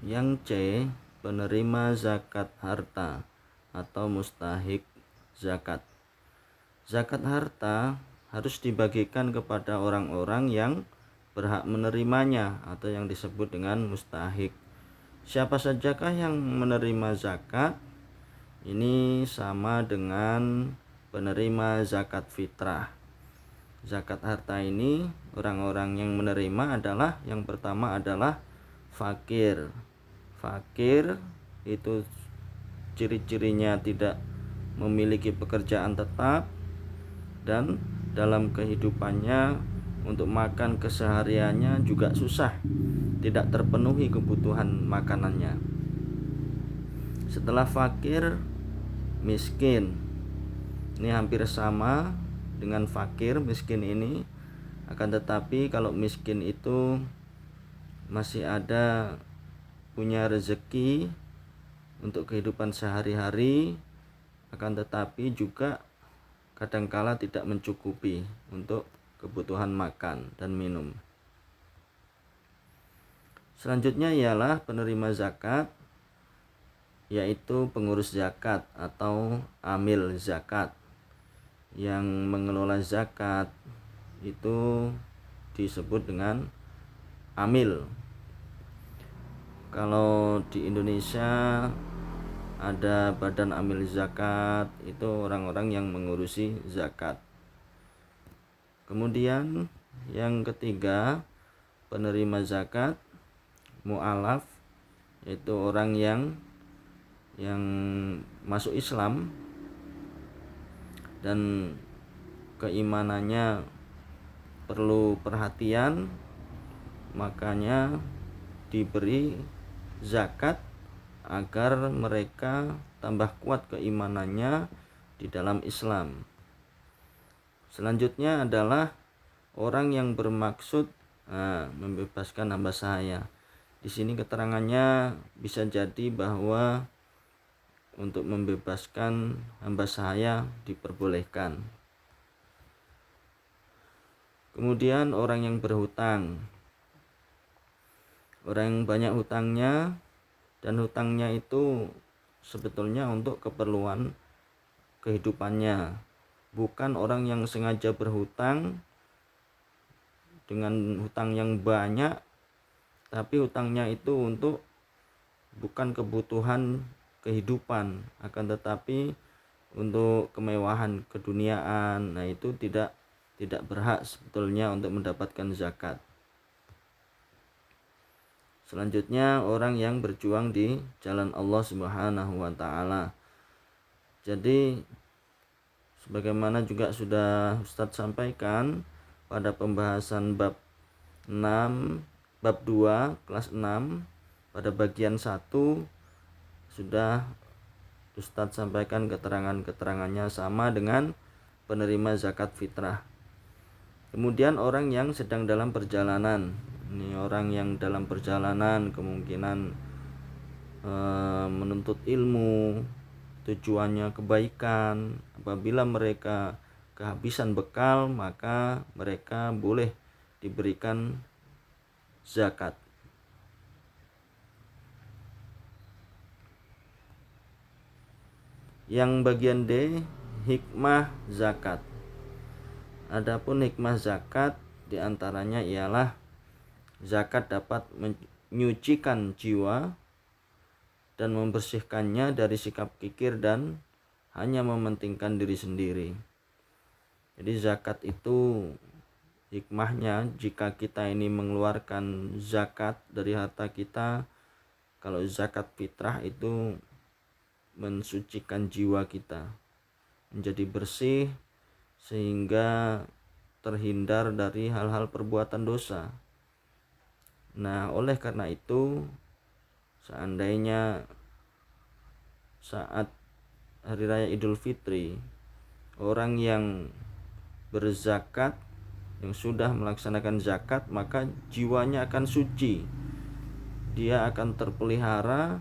Yang C, penerima zakat harta atau mustahik zakat. Zakat harta harus dibagikan kepada orang-orang yang berhak menerimanya atau yang disebut dengan mustahik. Siapa sajakah yang menerima zakat? Ini sama dengan penerima zakat fitrah. Zakat harta ini orang-orang yang menerima adalah, yang pertama adalah fakir. Fakir itu ciri-cirinya tidak memiliki pekerjaan tetap dan dalam kehidupannya untuk makan kesehariannya juga susah, tidak terpenuhi kebutuhan makanannya. Setelah fakir, miskin. Ini hampir sama dengan fakir, miskin ini. Akan tetapi kalau miskin itu masih ada punya rezeki untuk kehidupan sehari-hari, akan tetapi juga kadangkala tidak mencukupi untuk kebutuhan makan dan minum. Selanjutnya ialah penerima zakat, yaitu pengurus zakat atau amil zakat. Yang mengelola zakat itu disebut dengan amil. Kalau di Indonesia ada badan amil zakat, itu orang-orang yang mengurusi zakat. Kemudian yang ketiga, penerima zakat mu'alaf, yaitu orang yang masuk Islam dan keimanannya perlu perhatian, makanya diberi zakat agar mereka tambah kuat keimanannya di dalam Islam. Selanjutnya adalah orang yang bermaksud membebaskan hamba sahaya. Di sini keterangannya bisa jadi bahwa untuk membebaskan hamba sahaya diperbolehkan. Kemudian orang yang berhutang. Orang yang banyak hutangnya dan hutangnya itu sebetulnya untuk keperluan kehidupannya, bukan orang yang sengaja berhutang dengan hutang yang banyak, tapi hutangnya itu untuk bukan kebutuhan kehidupan, akan tetapi untuk kemewahan keduniaan. Nah, itu tidak berhak sebetulnya untuk mendapatkan zakat. Selanjutnya orang yang berjuang di jalan Allah Subhanahu wa taala. Jadi sebagaimana juga sudah Ustadz sampaikan pada pembahasan bab 6, bab 2 kelas 6 pada bagian 1 sudah Ustadz sampaikan keterangannya sama dengan penerima zakat fitrah. Kemudian orang yang sedang dalam perjalanan. Ini orang yang dalam perjalanan kemungkinan menuntut ilmu, tujuannya kebaikan. Apabila mereka kehabisan bekal, maka mereka boleh diberikan zakat. Yang bagian D, hikmah zakat. Adapun hikmah zakat diantaranya ialah zakat dapat menyucikan jiwa dan membersihkannya dari sikap kikir dan hanya mementingkan diri sendiri. Jadi zakat itu hikmahnya, jika kita ini mengeluarkan zakat dari harta kita, kalau zakat fitrah itu mensucikan jiwa kita menjadi bersih sehingga terhindar dari hal-hal perbuatan dosa. Nah, oleh karena itu, seandainya saat hari raya Idul Fitri orang yang berzakat, yang sudah melaksanakan zakat, maka jiwanya akan suci, dia akan terpelihara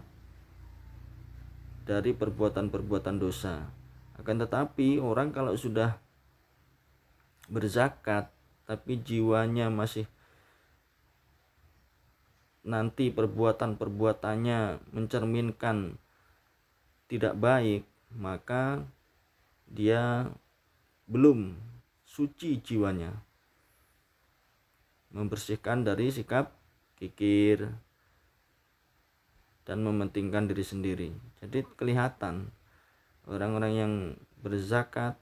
dari perbuatan-perbuatan dosa. Akan tetapi orang kalau sudah berzakat tapi jiwanya masih nanti perbuatan-perbuatannya mencerminkan tidak baik, maka dia belum suci jiwanya, membersihkan dari sikap kikir dan mementingkan diri sendiri. Jadi kelihatan orang-orang yang berzakat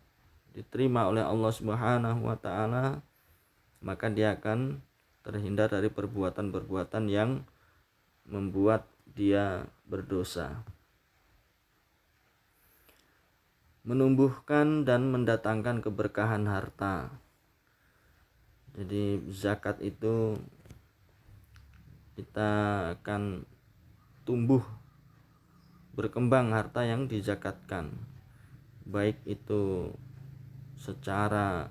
diterima oleh Allah Subhanahu wa taala, maka dia akan terhindar dari perbuatan-perbuatan yang membuat dia berdosa. Menumbuhkan dan mendatangkan keberkahan harta. Jadi zakat itu kita akan tumbuh berkembang harta yang dizakatkan, baik itu secara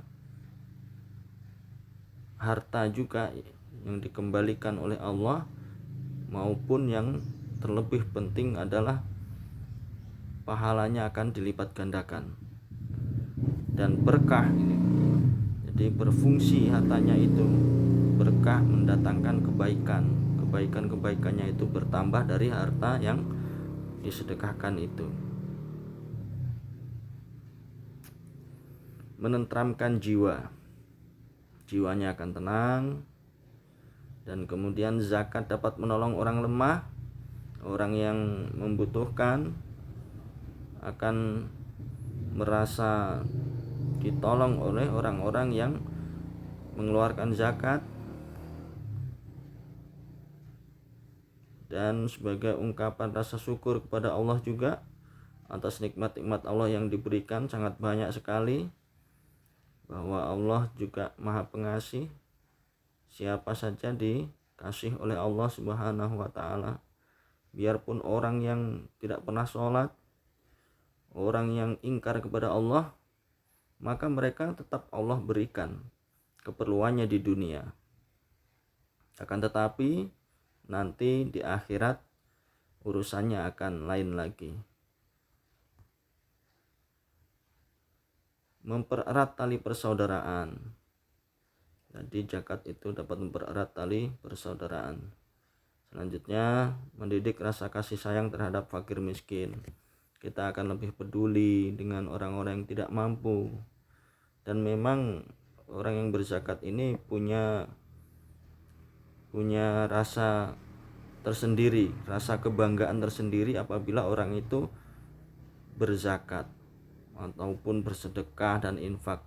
harta juga yang dikembalikan oleh Allah, maupun yang terlebih penting adalah pahalanya akan dilipat gandakan dan berkah ini. Jadi berfungsi hartanya itu berkah, mendatangkan kebaikannya itu bertambah dari harta yang disedekahkan itu. Menenteramkan jiwanya akan tenang. Dan kemudian zakat dapat menolong orang lemah, orang yang membutuhkan akan merasa ditolong oleh orang-orang yang mengeluarkan zakat. Dan sebagai ungkapan rasa syukur kepada Allah juga atas nikmat-nikmat Allah yang diberikan sangat banyak sekali, bahwa Allah juga Maha Pengasih. Siapa saja dikasih oleh Allah Subhanahu wa taala, biarpun orang yang tidak pernah sholat, orang yang ingkar kepada Allah, maka mereka tetap Allah berikan keperluannya di dunia. Akan tetapi nanti di akhirat urusannya akan lain lagi. Mempererat tali persaudaraan. Jadi zakat itu dapat mempererat tali persaudaraan. Selanjutnya, mendidik rasa kasih sayang terhadap fakir miskin. Kita akan lebih peduli dengan orang-orang yang tidak mampu. Dan memang orang yang berzakat ini punya rasa tersendiri, rasa kebanggaan tersendiri apabila orang itu berzakat ataupun bersedekah dan infak.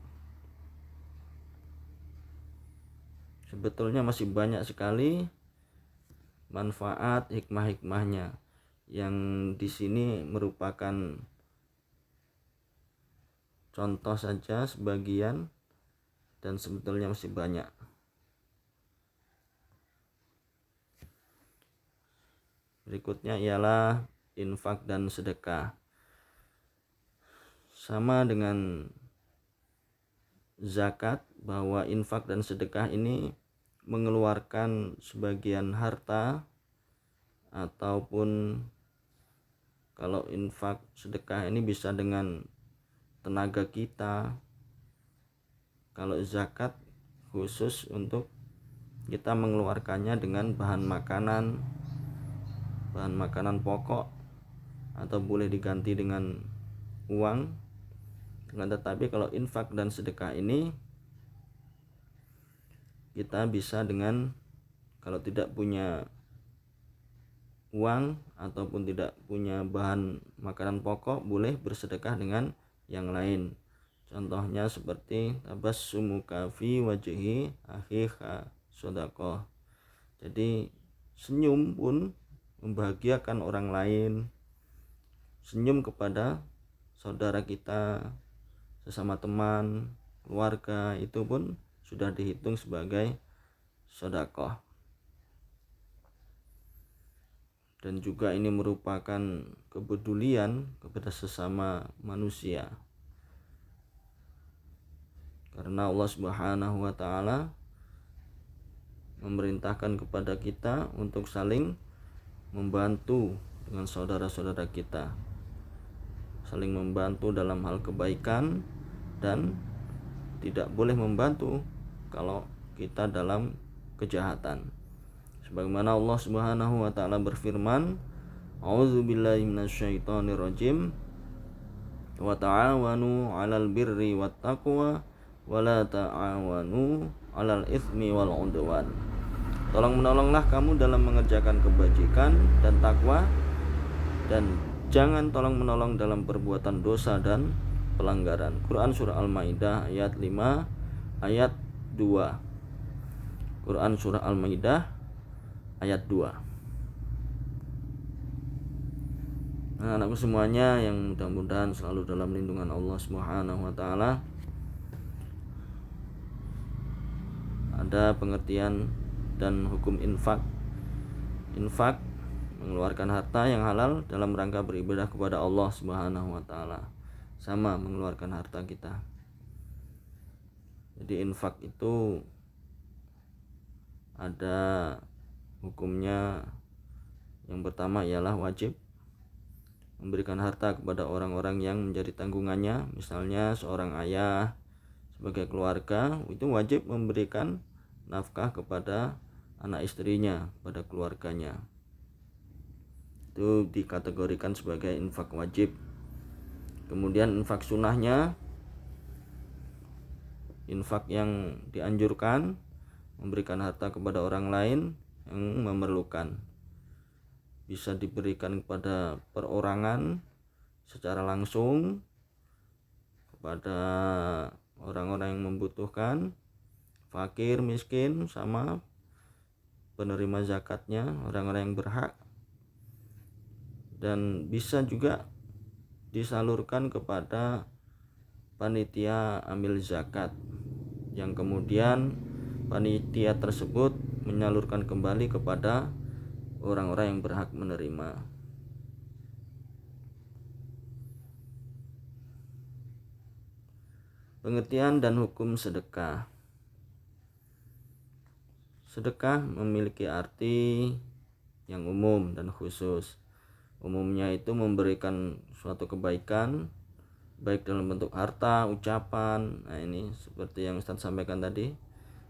Sebetulnya masih banyak sekali manfaat hikmah-hikmahnya yang di sini merupakan contoh saja sebagian, dan sebetulnya masih banyak. Berikutnya ialah infak dan sedekah. Sama dengan zakat, bahwa infak dan sedekah ini mengeluarkan sebagian harta, ataupun kalau infak sedekah ini bisa dengan tenaga kita. Kalau zakat khusus untuk kita mengeluarkannya dengan bahan makanan pokok, atau boleh diganti dengan uang. Tetapi kalau infak dan sedekah ini kita bisa dengan, kalau tidak punya uang ataupun tidak punya bahan makanan pokok, boleh bersedekah dengan yang lain. Contohnya seperti tabassumuka fi wajhi akhika shadaqah. Jadi senyum pun membahagiakan orang lain. Senyum kepada saudara kita, sesama teman, keluarga, itu pun sudah dihitung sebagai sedekah. Dan juga ini merupakan kepedulian kepada sesama manusia, karena Allah Subhanahu wa taala memerintahkan kepada kita untuk saling membantu dengan saudara-saudara kita, saling membantu dalam hal kebaikan, dan tidak boleh membantu kalau kita dalam kejahatan. Sebagaimana Allah Subhanahu wa taala berfirman, A'udzubillahi minasyaitonirrajim. Wa ta'awanu 'alal birri wat taqwa wa la ta'awanu 'alal itsmi wal 'udwan. Tolong-menolonglah kamu dalam mengerjakan kebajikan dan takwa, dan jangan tolong-menolong dalam perbuatan dosa dan pelanggaran. Quran surah Al-Maidah ayat 5 ayat 2. Quran surah Al-Maidah ayat 2. Nah, anakku semuanya yang mudah-mudahan selalu dalam lindungan Allah Subhanahu wa taala. Ada pengertian dan hukum infak. Infak mengeluarkan harta yang halal dalam rangka beribadah kepada Allah Subhanahu wa taala. Sama mengeluarkan harta kita. Jadi infak itu ada hukumnya. Yang pertama ialah wajib memberikan harta kepada orang-orang yang menjadi tanggungannya. Misalnya seorang ayah sebagai keluarga itu wajib memberikan nafkah kepada anak istrinya, pada keluarganya. Itu dikategorikan sebagai infak wajib. Kemudian infak sunnahnya, infak yang dianjurkan, memberikan harta kepada orang lain yang memerlukan. Bisa diberikan kepada perorangan secara langsung kepada orang-orang yang membutuhkan, fakir, miskin, sama penerima zakatnya, orang-orang yang berhak. Dan bisa juga disalurkan kepada panitia amil zakat, yang kemudian panitia tersebut menyalurkan kembali kepada orang-orang yang berhak menerima. Pengertian dan hukum sedekah. Sedekah memiliki arti yang umum dan khusus. Umumnya itu memberikan suatu kebaikan, baik dalam bentuk harta, ucapan. Nah, ini seperti yang Ustaz sampaikan tadi.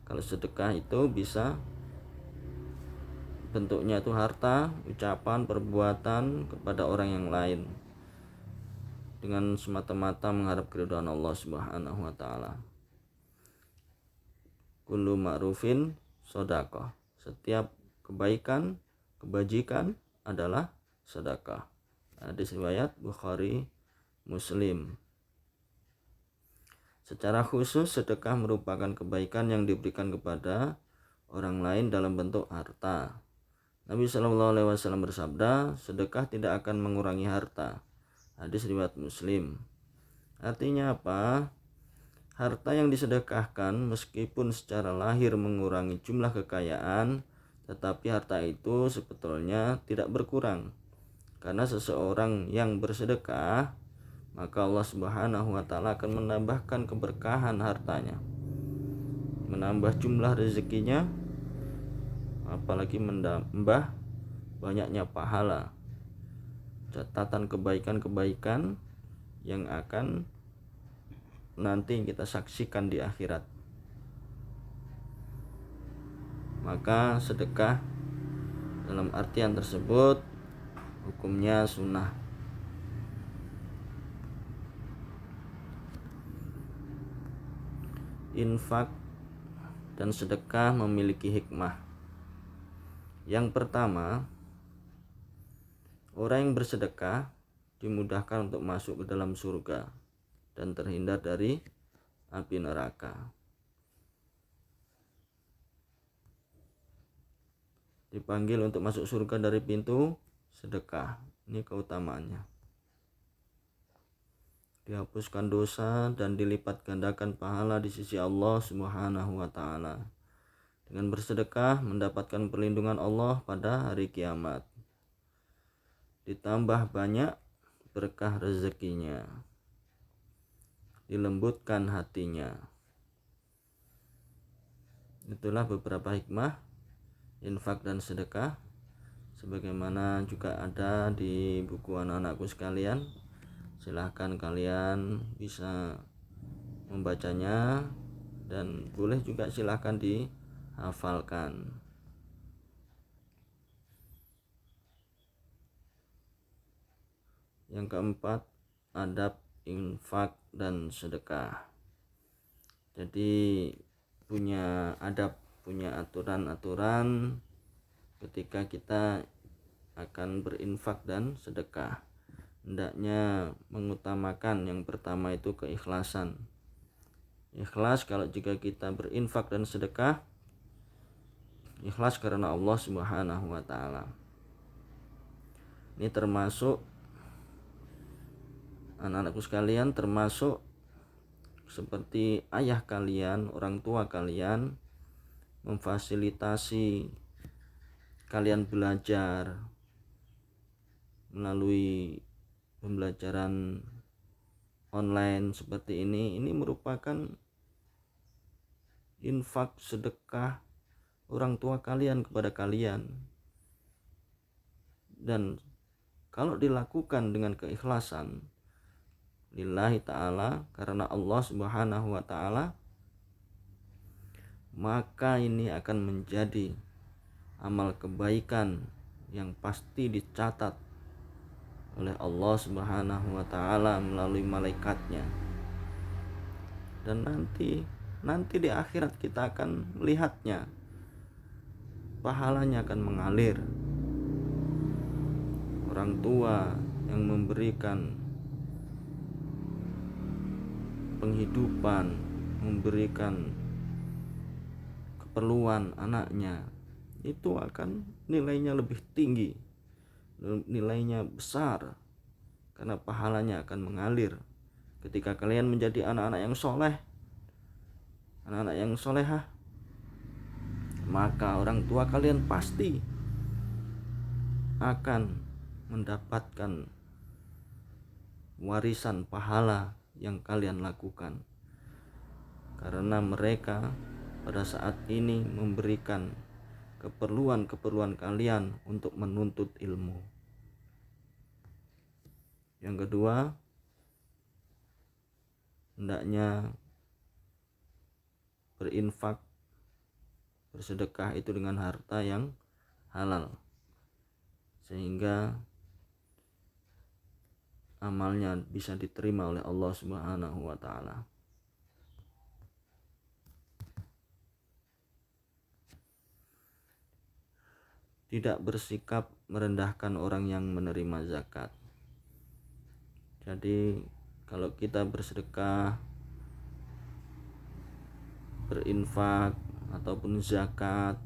Kalau sedekah itu bisa bentuknya itu harta, ucapan, perbuatan kepada orang yang lain dengan semata-mata mengharap keridhaan Allah Subhanahu wa taala. Kullu ma'rufin shadaqah. Setiap kebaikan, kebajikan adalah sedekah. Hadis riwayat Bukhari, Muslim. Secara khusus sedekah merupakan kebaikan yang diberikan kepada orang lain dalam bentuk harta. Nabi SAW bersabda, sedekah tidak akan mengurangi harta. Hadis riwayat Muslim. Artinya apa? Harta yang disedekahkan meskipun secara lahir mengurangi jumlah kekayaan, tetapi harta itu sebetulnya tidak berkurang. Karena seseorang yang bersedekah, maka Allah Subhanahu wa taala akan menambahkan keberkahan hartanya, menambah jumlah rezekinya, apalagi menambah banyaknya pahala, catatan kebaikan-kebaikan yang akan nanti kita saksikan di akhirat. Maka sedekah dalam artian tersebut hukumnya sunnah. Infak dan sedekah memiliki hikmah. Yang pertama, orang yang bersedekah dimudahkan untuk masuk ke dalam surga dan terhindar dari api neraka. Dipanggil untuk masuk surga dari pintu sedekah. Ini keutamaannya. Dihapuskan dosa dan dilipat gandakan pahala di sisi Allah Subhanahu wa taala. Dengan bersedekah mendapatkan perlindungan Allah pada hari kiamat. Ditambah banyak berkah rezekinya. Dilembutkan hatinya. Itulah beberapa hikmah infak dan sedekah, sebagaimana juga ada di buku anak-anakku sekalian. Silahkan kalian bisa membacanya, dan boleh juga silahkan dihafalkan. Yang keempat, adab infak dan sedekah. Jadi punya adab, punya aturan-aturan ketika kita akan berinfak dan sedekah. Hendaknya mengutamakan yang pertama itu keikhlasan. Ikhlas kalau jika kita berinfak dan sedekah, ikhlas karena Allah Subhanahu wa taala. Ini termasuk anak-anakku sekalian, termasuk seperti ayah kalian, orang tua kalian memfasilitasi kalian belajar melalui pembelajaran online seperti ini merupakan infak sedekah orang tua kalian kepada kalian. Dan kalau dilakukan dengan keikhlasan lillahi ta'ala, karena Allah Subhanahu wa ta'ala, maka ini akan menjadi amal kebaikan yang pasti dicatat oleh Allah Subhanahu wa ta'ala melalui malaikatnya. Dan nanti di akhirat kita akan melihatnya, pahalanya akan mengalir. Orang tua yang memberikan penghidupan, memberikan keperluan anaknya, itu akan nilainya lebih tinggi, nilainya besar, karena pahalanya akan mengalir. Ketika kalian menjadi anak-anak yang soleh, anak-anak yang solehah, maka orang tua kalian pasti akan mendapatkan warisan pahala yang kalian lakukan, karena mereka pada saat ini memberikan keperluan kalian untuk menuntut ilmu. Yang kedua, hendaknya berinfak, bersedekah itu dengan harta yang halal, sehingga amalnya bisa diterima oleh Allah Subhanahu wa ta'ala. Tidak bersikap merendahkan orang yang menerima zakat. Jadi kalau kita bersedekah, berinfak ataupun zakat,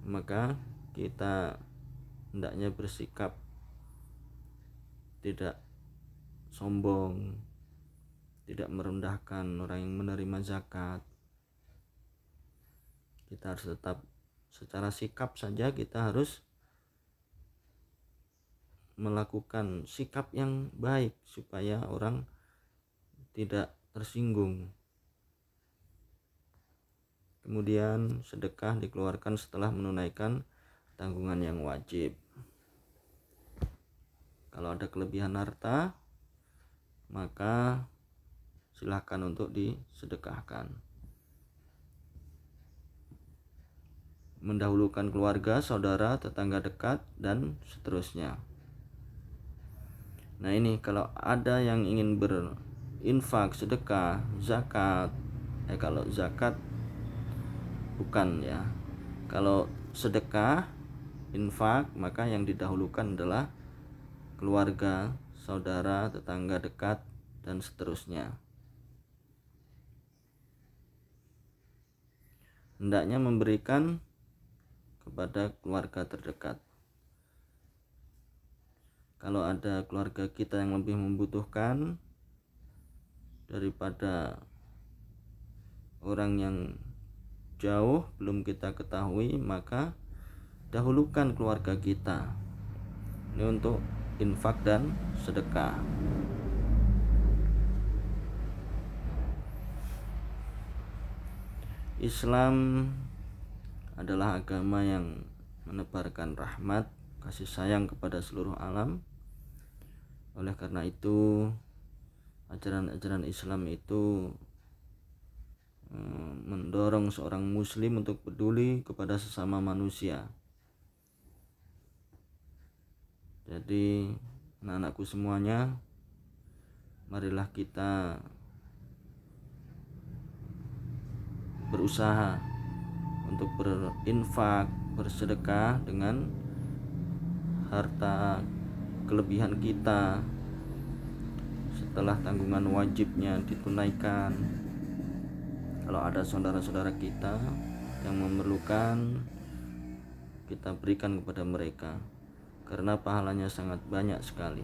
maka kita hendaknya bersikap tidak sombong, tidak merendahkan orang yang menerima zakat. Kita harus tetap secara sikap saja, kita harus melakukan sikap yang baik supaya orang tidak tersinggung. Kemudian sedekah dikeluarkan setelah menunaikan tanggungan yang wajib. Kalau ada kelebihan harta, maka silahkan untuk disedekahkan. Mendahulukan keluarga, saudara, tetangga dekat, dan seterusnya. Nah ini kalau ada yang ingin berinfak, sedekah, zakat, kalau zakat bukan ya. Kalau sedekah, infak, maka yang didahulukan adalah keluarga, saudara, tetangga dekat, dan seterusnya. Hendaknya memberikan kepada keluarga terdekat. Kalau ada keluarga kita yang lebih membutuhkan daripada orang yang jauh belum kita ketahui, maka dahulukan keluarga kita. Ini untuk infak dan sedekah. Islam adalah agama yang menebarkan rahmat, kasih sayang kepada seluruh alam. Oleh karena itu, ajaran-ajaran Islam itu mendorong seorang muslim untuk peduli kepada sesama manusia. Jadi anak-anakku semuanya, marilah kita berusaha untuk berinfak, bersedekah dengan harta kelebihan kita setelah tanggungan wajibnya ditunaikan. Kalau ada saudara-saudara kita yang memerlukan, kita berikan kepada mereka, karena pahalanya sangat banyak sekali.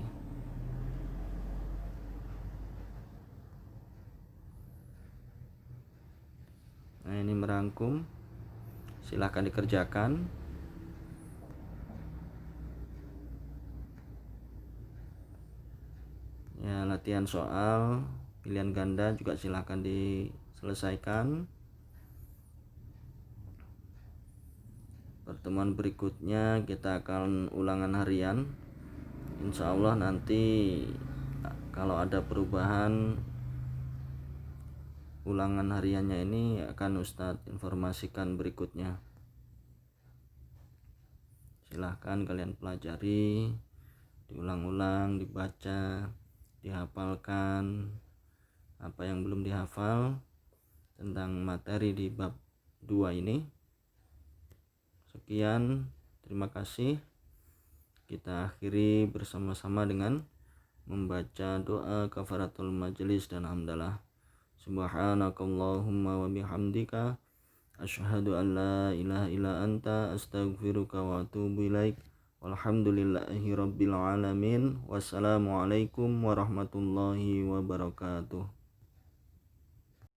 Nah, ini merangkum, silahkan dikerjakan. Ya, latihan soal pilihan ganda juga silahkan diselesaikan. Pertemuan berikutnya kita akan ulangan harian. Insya Allah nanti kalau ada perubahan ulangan hariannya ini akan Ustadz informasikan berikutnya. Silahkan kalian pelajari, diulang-ulang, dibaca, dihafalkan apa yang belum dihafal tentang materi di bab 2 ini. Sekian, terima kasih. Kita akhiri bersama-sama dengan membaca doa kafaratul majelis dan hamdalah. Subhanakallahumma wa bihamdika asyhadu an la ilaha illa anta astaghfiruka wa atubu ilaik. Walhamdulillahi rabbil alamin. Wassalamualaikum warahmatullahi wabarakatuh.